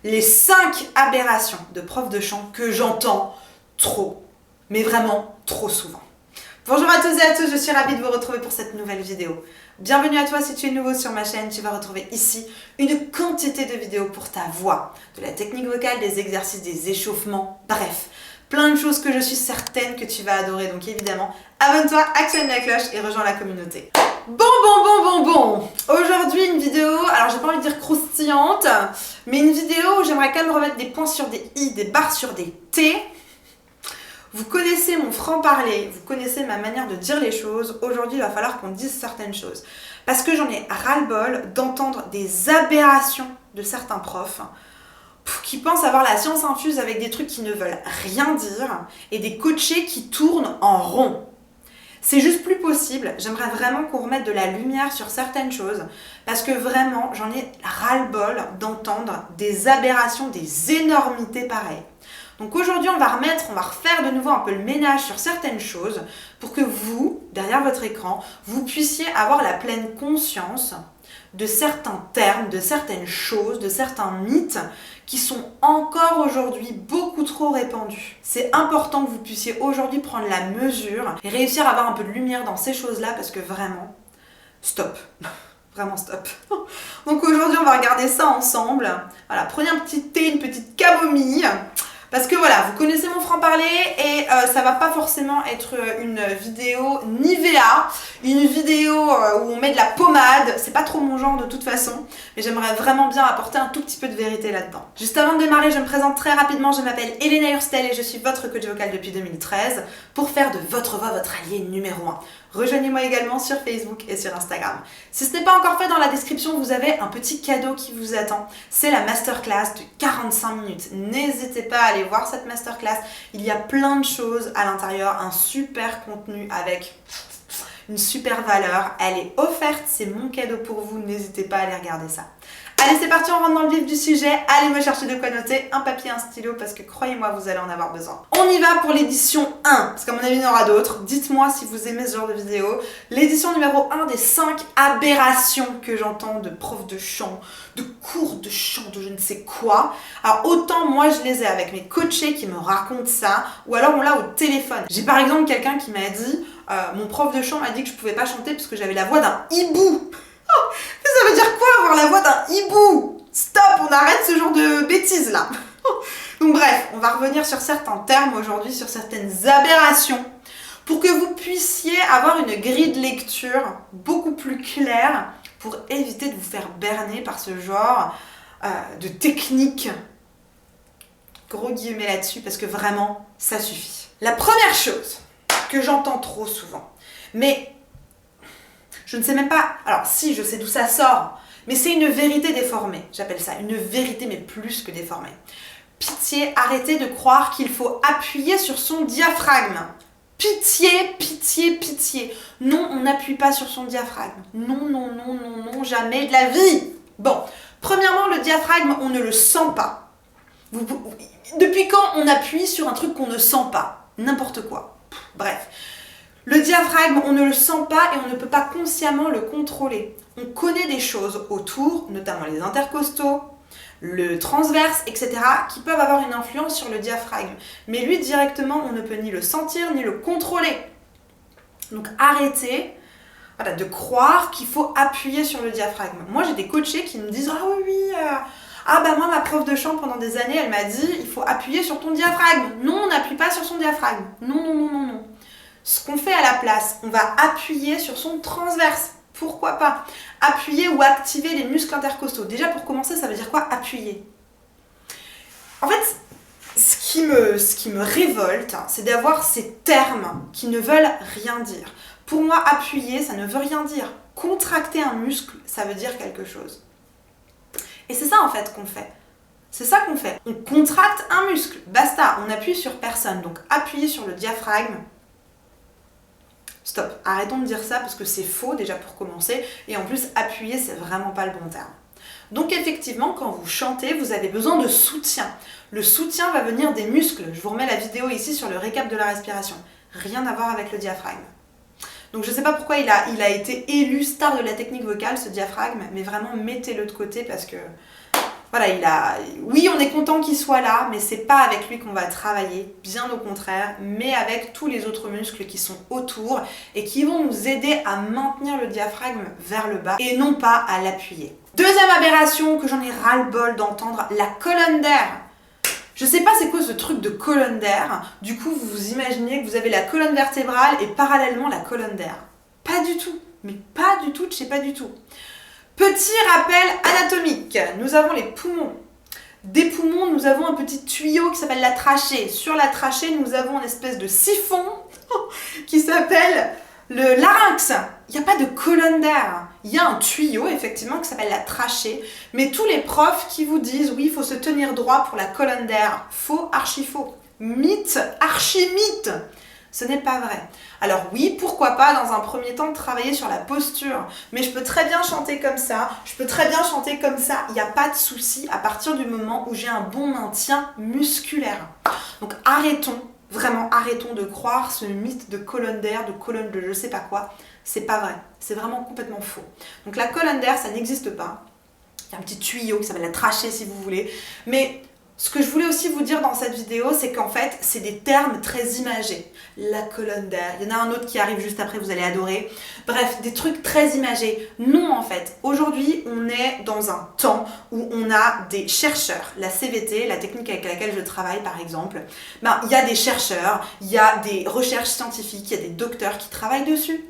les 5 aberrations de prof de chant que j'entends trop, mais vraiment trop souvent. Bonjour à tous et à tous, je suis ravie de vous retrouver pour cette nouvelle vidéo. Bienvenue à toi si tu es nouveau sur ma chaîne, tu vas retrouver ici une quantité de vidéos pour ta voix, de la technique vocale, des exercices, des échauffements, bref, plein de choses que je suis certaine que tu vas adorer. Donc évidemment, abonne-toi, actionne la cloche et rejoins la communauté. Bon. Aujourd'hui une vidéo, alors j'ai pas envie de dire croustillante, mais une vidéo où j'aimerais quand même remettre des points sur des i, des barres sur des t. Vous connaissez mon franc-parler, vous connaissez ma manière de dire les choses. Aujourd'hui, il va falloir qu'on dise certaines choses. Parce que j'en ai ras-le-bol d'entendre des aberrations de certains profs qui pensent avoir la science infuse avec des trucs qui ne veulent rien dire et des coachés qui tournent en rond. C'est juste plus possible. J'aimerais vraiment qu'on remette de la lumière sur certaines choses parce que vraiment, j'en ai ras-le-bol d'entendre des aberrations, des énormités pareilles. Donc aujourd'hui, on va refaire de nouveau un peu le ménage sur certaines choses pour que vous, derrière votre écran, vous puissiez avoir la pleine conscience de certains termes, de certaines choses, de certains mythes qui sont encore aujourd'hui beaucoup trop répandus. C'est important que vous puissiez aujourd'hui prendre la mesure et réussir à avoir un peu de lumière dans ces choses-là parce que vraiment, stop. Vraiment stop. Donc aujourd'hui, on va regarder ça ensemble. Voilà, prenez un petit thé, une petite camomille. Parce que voilà, vous connaissez mon franc-parler et ça va pas forcément être une vidéo Nivea, une vidéo où on met de la pommade, c'est pas trop mon genre de toute façon, mais j'aimerais vraiment bien apporter un tout petit peu de vérité là-dedans. Juste avant de démarrer, je me présente très rapidement, je m'appelle Elena Hurstel et je suis votre coach vocal depuis 2013 pour faire de votre voix votre allié numéro 1. Rejoignez-moi également sur Facebook et sur Instagram. Si ce n'est pas encore fait, dans la description, vous avez un petit cadeau qui vous attend. C'est la masterclass de 45 minutes. N'hésitez pas à aller voir cette masterclass. Il y a plein de choses à l'intérieur, un super contenu avec une super valeur. Elle est offerte, c'est mon cadeau pour vous. N'hésitez pas à aller regarder ça. Allez, c'est parti, on rentre dans le vif du sujet. Allez me chercher de quoi noter, un papier, un stylo, parce que croyez-moi, vous allez en avoir besoin. On y va pour l'édition 1, parce qu'à mon avis, il y en aura d'autres. Dites-moi si vous aimez ce genre de vidéo. L'édition numéro 1 des 5 aberrations que j'entends de profs de chant, de cours de chant, de je ne sais quoi. Alors, autant moi, je les ai avec mes coachés qui me racontent ça, ou alors on l'a au téléphone. J'ai par exemple quelqu'un qui m'a dit, mon prof de chant m'a dit que je pouvais pas chanter parce que j'avais la voix d'un hibou. Ça veut dire quoi avoir la voix d'un hibou? Stop, on arrête ce genre de bêtises là. Donc bref, on va revenir sur certains termes aujourd'hui, sur certaines aberrations, pour que vous puissiez avoir une grille de lecture beaucoup plus claire pour éviter de vous faire berner par ce genre de technique. Gros guillemets là-dessus parce que vraiment, ça suffit. La première chose que j'entends trop souvent, mais je ne sais même pas, alors si, je sais d'où ça sort, mais c'est une vérité déformée, j'appelle ça, une vérité mais plus que déformée. Pitié, arrêtez de croire qu'il faut appuyer sur son diaphragme. Pitié. Non, on n'appuie pas sur son diaphragme. Non, jamais de la vie. Bon, premièrement, le diaphragme, on ne le sent pas. Depuis quand on appuie sur un truc qu'on ne sent pas? N'importe quoi. Bref. Le diaphragme, on ne le sent pas et on ne peut pas consciemment le contrôler. On connaît des choses autour, notamment les intercostaux, le transverse, etc., qui peuvent avoir une influence sur le diaphragme. Mais lui, directement, on ne peut ni le sentir, ni le contrôler. Donc arrêtez de croire qu'il faut appuyer sur le diaphragme. Moi, j'ai des coachés qui me disent « Ah oui, moi, ma prof de chant, pendant des années, elle m'a dit « Il faut appuyer sur ton diaphragme. » Non, on n'appuie pas sur son diaphragme. Non. Ce qu'on fait à la place, on va appuyer sur son transverse. Pourquoi pas? Appuyer ou activer les muscles intercostaux. Déjà, pour commencer, ça veut dire quoi, appuyer? En fait, ce qui me révolte, c'est d'avoir ces termes qui ne veulent rien dire. Pour moi, appuyer, ça ne veut rien dire. Contracter un muscle, ça veut dire quelque chose. Et c'est ça, en fait, qu'on fait. C'est ça qu'on fait. On contracte un muscle. Basta, on n'appuie sur personne. Donc, appuyer sur le diaphragme. Stop, arrêtons de dire ça parce que c'est faux déjà pour commencer et en plus appuyer c'est vraiment pas le bon terme. Donc effectivement quand vous chantez vous avez besoin de soutien. Le soutien va venir des muscles. Je vous remets la vidéo ici sur le récap de la respiration. Rien à voir avec le diaphragme. Donc je sais pas pourquoi il a été élu star de la technique vocale ce diaphragme mais vraiment mettez-le de côté parce que Voilà, oui, on est content qu'il soit là, mais c'est pas avec lui qu'on va travailler, bien au contraire, mais avec tous les autres muscles qui sont autour et qui vont nous aider à maintenir le diaphragme vers le bas et non pas à l'appuyer. Deuxième aberration que j'en ai ras-le-bol d'entendre, la colonne d'air. Je sais pas c'est quoi ce truc de colonne d'air. Du coup, vous vous imaginez que vous avez la colonne vertébrale et parallèlement la colonne d'air. Pas du tout, mais pas du tout, je sais pas du tout. Petit rappel anatomique, nous avons les poumons. Des poumons, nous avons un petit tuyau qui s'appelle la trachée. Sur la trachée, nous avons une espèce de siphon qui s'appelle le larynx. Il n'y a pas de colonne d'air. Il y a un tuyau, effectivement, qui s'appelle la trachée. Mais tous les profs qui vous disent, oui, il faut se tenir droit pour la colonne d'air. Faux, archi faux. Mythe, archi mythe. Ce n'est pas vrai. Alors oui, pourquoi pas dans un premier temps travailler sur la posture, mais je peux très bien chanter comme ça, je peux très bien chanter comme ça, il n'y a pas de souci à partir du moment où j'ai un bon maintien musculaire. Donc arrêtons, vraiment arrêtons de croire ce mythe de colonne d'air, de colonne de je sais pas quoi, c'est pas vrai, c'est vraiment complètement faux. Donc la colonne d'air, ça n'existe pas, il y a un petit tuyau qui s'appelle la trachée si vous voulez, mais ce que je voulais aussi vous dire dans cette vidéo, c'est qu'en fait, c'est des termes très imagés. La colonne d'air, il y en a un autre qui arrive juste après, vous allez adorer. Bref, des trucs très imagés. Non, en fait, aujourd'hui, on est dans un temps où on a des chercheurs. La CVT, la technique avec laquelle je travaille, par exemple, il y a des chercheurs, il y a des recherches scientifiques, il y a des docteurs qui travaillent dessus.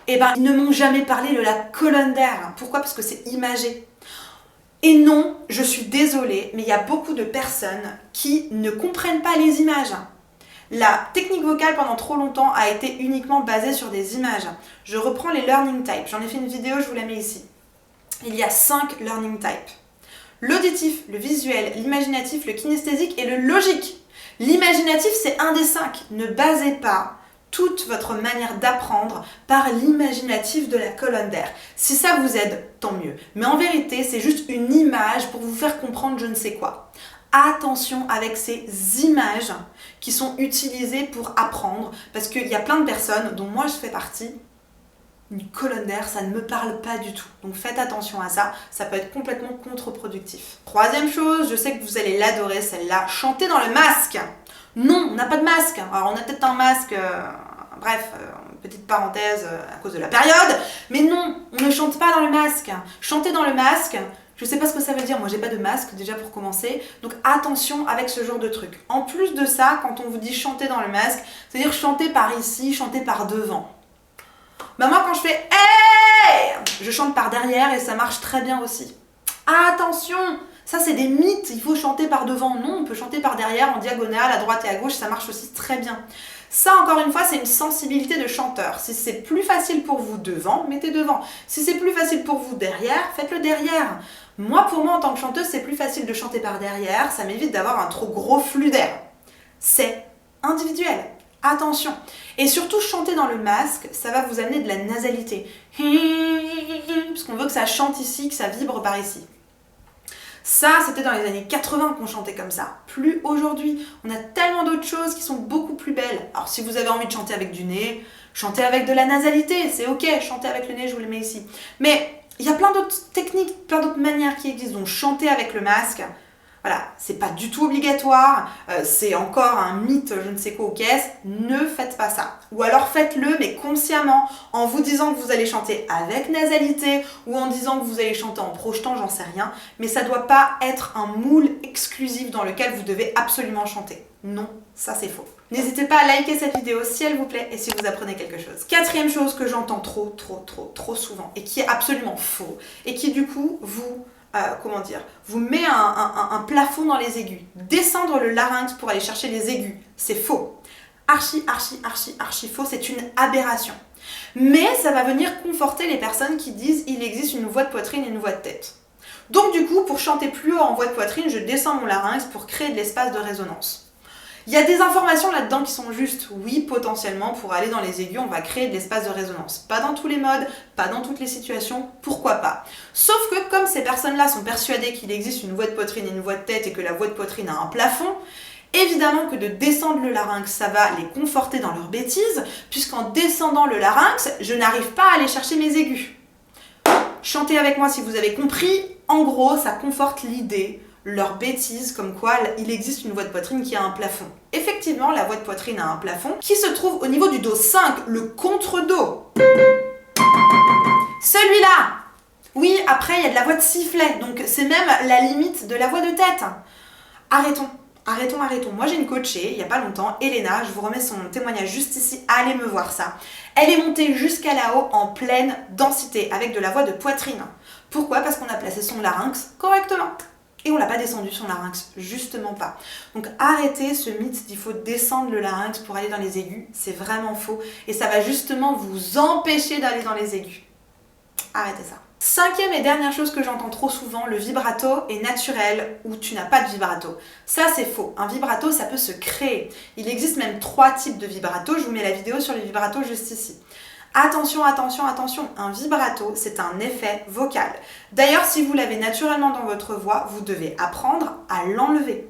Et ils ne m'ont jamais parlé de la colonne d'air. Pourquoi? Parce que c'est imagé. Et non, je suis désolée, mais il y a beaucoup de personnes qui ne comprennent pas les images. La technique vocale pendant trop longtemps a été uniquement basée sur des images. Je reprends les learning types. J'en ai fait une vidéo, je vous la mets ici. Il y a 5 learning types. L'auditif, le visuel, l'imaginatif, le kinesthésique et le logique. L'imaginatif, c'est un des 5. Ne basez pas toute votre manière d'apprendre par l'imaginatif de la colonne d'air. Si ça vous aide, tant mieux. Mais en vérité, c'est juste une image pour vous faire comprendre je ne sais quoi. Attention avec ces images qui sont utilisées pour apprendre, parce qu'il y a plein de personnes, dont moi je fais partie, une colonne d'air, ça ne me parle pas du tout. Donc faites attention à ça, ça peut être complètement contre-productif. Troisième chose, je sais que vous allez l'adorer celle-là, chanter dans le masque. Non, on n'a pas de masque. Alors on a peut-être un masque, petite parenthèse à cause de la période, mais non, on ne chante pas dans le masque. Chanter dans le masque, je ne sais pas ce que ça veut dire, moi j'ai pas de masque déjà pour commencer, donc attention avec ce genre de truc. En plus de ça, quand on vous dit chanter dans le masque, c'est-à-dire chanter par ici, chanter par devant. Moi quand je fais hey, je chante par derrière et ça marche très bien aussi. Attention, ça c'est des mythes, il faut chanter par devant. Non, on peut chanter par derrière, en diagonale, à droite et à gauche, ça marche aussi très bien. Ça, encore une fois, c'est une sensibilité de chanteur. Si c'est plus facile pour vous devant, mettez devant. Si c'est plus facile pour vous derrière, faites-le derrière. Pour moi, en tant que chanteuse, c'est plus facile de chanter par derrière, ça m'évite d'avoir un trop gros flux d'air. C'est individuel. Attention. Et surtout, chanter dans le masque, ça va vous amener de la nasalité. Parce qu'on veut que ça chante ici, que ça vibre par ici. Ça, c'était dans les années 80 qu'on chantait comme ça. Plus aujourd'hui. On a tellement d'autres choses qui sont beaucoup plus belles. Alors, si vous avez envie de chanter avec du nez, chantez avec de la nasalité, c'est ok. Chantez avec le nez, je vous le mets ici. Mais il y a plein d'autres techniques, plein d'autres manières qui existent. Donc, chanter avec le masque, voilà, c'est pas du tout obligatoire, c'est encore un mythe, je ne sais quoi, qu'est-ce, ne faites pas ça. Ou alors faites-le, mais consciemment, en vous disant que vous allez chanter avec nasalité, ou en disant que vous allez chanter en projetant, j'en sais rien, mais ça doit pas être un moule exclusif dans lequel vous devez absolument chanter. Non, ça c'est faux. N'hésitez pas à liker cette vidéo si elle vous plaît et si vous apprenez quelque chose. Quatrième chose que j'entends trop souvent, et qui est absolument faux, et qui du coup vous met un plafond dans les aigus. Descendre le larynx pour aller chercher les aigus, c'est faux. Archi faux, c'est une aberration. Mais ça va venir conforter les personnes qui disent il existe une voix de poitrine et une voix de tête. Donc du coup, pour chanter plus haut en voix de poitrine, je descends mon larynx pour créer de l'espace de résonance. Il y a des informations là-dedans qui sont justes. Oui, potentiellement, pour aller dans les aigus, on va créer de l'espace de résonance. Pas dans tous les modes, pas dans toutes les situations, pourquoi pas. Sauf que comme ces personnes-là sont persuadées qu'il existe une voix de poitrine et une voix de tête et que la voix de poitrine a un plafond, évidemment que de descendre le larynx, ça va les conforter dans leurs bêtises, puisqu'en descendant le larynx, je n'arrive pas à aller chercher mes aigus. chantez avec moi si vous avez compris. En gros, ça conforte l'idée, leur bêtise, comme quoi il existe une voie de poitrine qui a un plafond. Effectivement, la voie de poitrine a un plafond qui se trouve au niveau du dos 5, le contre-dos. Celui-là. Oui, après, il y a de la voie de sifflet, donc c'est même la limite de la voie de tête. Arrêtons. Moi, j'ai une coachée, il n'y a pas longtemps, Elena, je vous remets son témoignage juste ici, allez me voir ça. Elle est montée jusqu'à là-haut en pleine densité, avec de la voie de poitrine. Pourquoi? Parce qu'on a placé son larynx correctement. Et on l'a pas descendu son larynx, justement pas. Donc arrêtez ce mythe qu'il faut descendre le larynx pour aller dans les aigus, c'est vraiment faux. Et ça va justement vous empêcher d'aller dans les aigus. Arrêtez ça. Cinquième et dernière chose que j'entends trop souvent, le vibrato est naturel ou tu n'as pas de vibrato. Ça c'est faux. Un vibrato ça peut se créer. Il existe même 3 types de vibrato. Je vous mets la vidéo sur les vibratos juste ici. Attention, un vibrato, c'est un effet vocal. D'ailleurs, si vous l'avez naturellement dans votre voix, vous devez apprendre à l'enlever.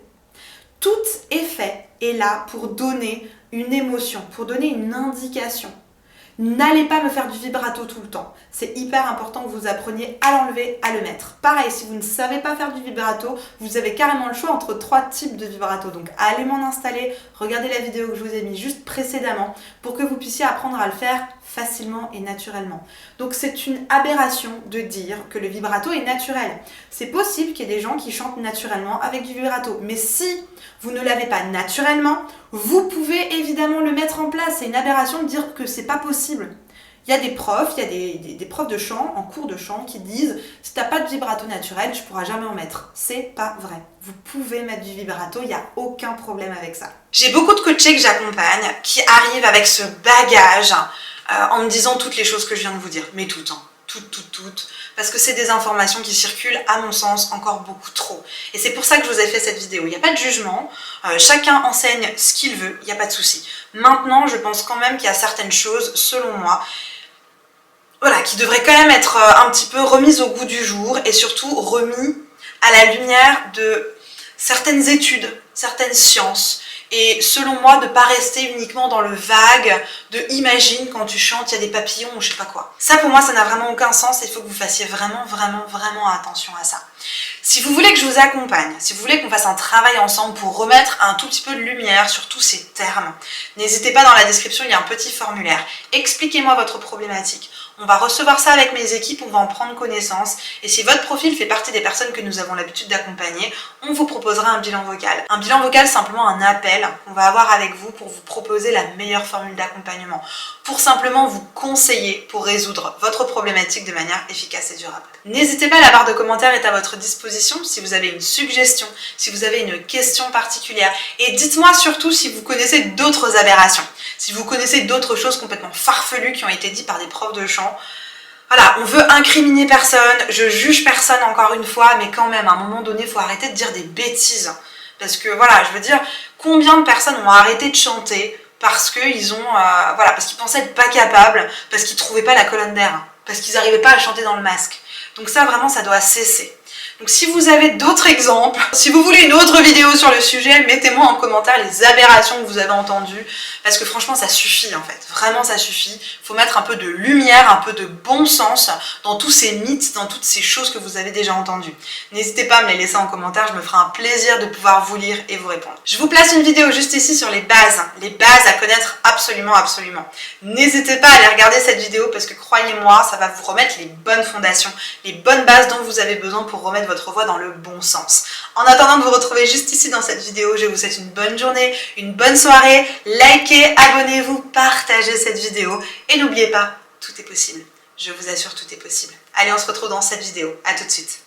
Tout effet est là pour donner une émotion, pour donner une indication. N'allez pas me faire du vibrato tout le temps. C'est hyper important que vous appreniez à l'enlever, à le mettre. Pareil, si vous ne savez pas faire du vibrato, vous avez carrément le choix entre 3 types de vibrato. Donc allez m'en installer, regardez la vidéo que je vous ai mise juste précédemment pour que vous puissiez apprendre à le faire facilement et naturellement. Donc c'est une aberration de dire que le vibrato est naturel. C'est possible qu'il y ait des gens qui chantent naturellement avec du vibrato. Mais si vous ne l'avez pas naturellement, vous pouvez évidemment le mettre en place. C'est une aberration de dire que c'est pas possible. Il y a des profs, il y a des profs de chant, en cours de chant, qui disent « Si tu n'as pas de vibrato naturel, tu ne pourras jamais en mettre. » C'est pas vrai. Vous pouvez mettre du vibrato, il n'y a aucun problème avec ça. J'ai beaucoup de coachés que j'accompagne qui arrivent avec ce bagage en me disant toutes les choses que je viens de vous dire. Mais toutes, hein. Toutes. Parce que c'est des informations qui circulent, à mon sens, encore beaucoup trop. Et c'est pour ça que je vous ai fait cette vidéo. Il n'y a pas de jugement. Chacun enseigne ce qu'il veut. Il n'y a pas de souci. Maintenant, je pense quand même qu'il y a certaines choses, selon moi, voilà, qui devraient quand même être un petit peu remises au goût du jour et surtout remis à la lumière de certaines études, certaines sciences. Et selon moi, de ne pas rester uniquement dans le vague de imagine quand tu chantes, il y a des papillons ou je sais pas quoi. Ça pour moi, ça n'a vraiment aucun sens et il faut que vous fassiez vraiment attention à ça. Si vous voulez que je vous accompagne, si vous voulez qu'on fasse un travail ensemble pour remettre un tout petit peu de lumière sur tous ces termes, n'hésitez pas, dans la description, il y a un petit formulaire. Expliquez-moi votre problématique. On va recevoir ça avec mes équipes, on va en prendre connaissance. Et si votre profil fait partie des personnes que nous avons l'habitude d'accompagner, on vous proposera un bilan vocal. Un bilan vocal, simplement un appel qu'on va avoir avec vous pour vous proposer la meilleure formule d'accompagnement. Pour simplement vous conseiller pour résoudre votre problématique de manière efficace et durable. N'hésitez pas, la barre de commentaires est à votre disposition si vous avez une suggestion, si vous avez une question particulière. Et dites-moi surtout si vous connaissez d'autres aberrations, si vous connaissez d'autres choses complètement farfelues qui ont été dites par des profs de chant. Voilà, on veut incriminer personne, je juge personne encore une fois, mais quand même, à un moment donné, il faut arrêter de dire des bêtises. Parce que voilà, je veux dire, combien de personnes ont arrêté de chanter parce qu'ils ont, voilà, parce qu'ils pensaient être pas capables, parce qu'ils trouvaient pas la colonne d'air, parce qu'ils n'arrivaient pas à chanter dans le masque. Donc ça, vraiment, ça doit cesser. Donc si vous avez d'autres exemples, si vous voulez une autre vidéo sur le sujet, mettez-moi en commentaire les aberrations que vous avez entendues, parce que franchement ça suffit en fait, vraiment ça suffit. Il faut mettre un peu de lumière, un peu de bon sens dans tous ces mythes, dans toutes ces choses que vous avez déjà entendues. N'hésitez pas à me les laisser en commentaire, je me ferai un plaisir de pouvoir vous lire et vous répondre. Je vous place une vidéo juste ici sur les bases à connaître absolument. N'hésitez pas à aller regarder cette vidéo parce que croyez-moi, ça va vous remettre les bonnes fondations, les bonnes bases dont vous avez besoin pour remettre votre voix dans le bon sens. En attendant de vous retrouver juste ici dans cette vidéo, je vous souhaite une bonne journée, une bonne soirée. Likez, abonnez-vous, partagez cette vidéo et n'oubliez pas, tout est possible. Je vous assure, tout est possible. Allez, on se retrouve dans cette vidéo. À tout de suite.